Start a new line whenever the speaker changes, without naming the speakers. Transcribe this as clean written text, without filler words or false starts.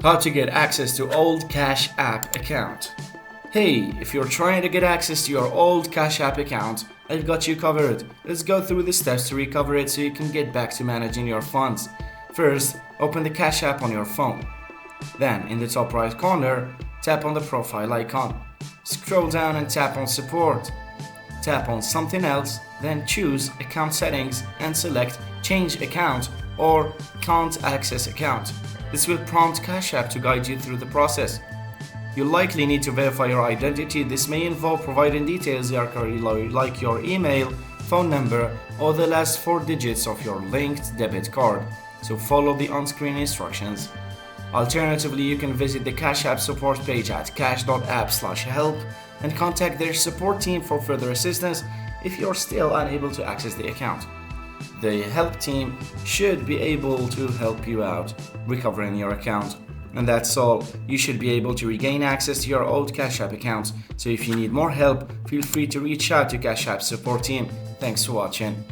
How to get access to old Cash App account. Hey, if you're trying to get access to your old Cash App account, I've got you covered. Let's go through the steps to recover it so you can get back to managing your funds. First, open the Cash App on your phone. Then, in the top right corner, tap on the profile icon. Scroll down and tap on Support. Tap on Something Else, then choose Account Settings and select Change Account or Can't Access Account. This will prompt Cash App to guide you through the process. You'll likely need to verify your identity. This may involve providing details like your email, phone number, or the last 4 digits of your linked debit card. So follow the on-screen instructions. Alternatively, you can visit the Cash App support page at cash.app/help and contact their support team for further assistance if you're still unable to access the account. The help team should be able to help you out recovering your account. And that's all. You should be able to regain access to your old Cash App account. So if you need more help, feel free to reach out to Cash App support team. Thanks for watching.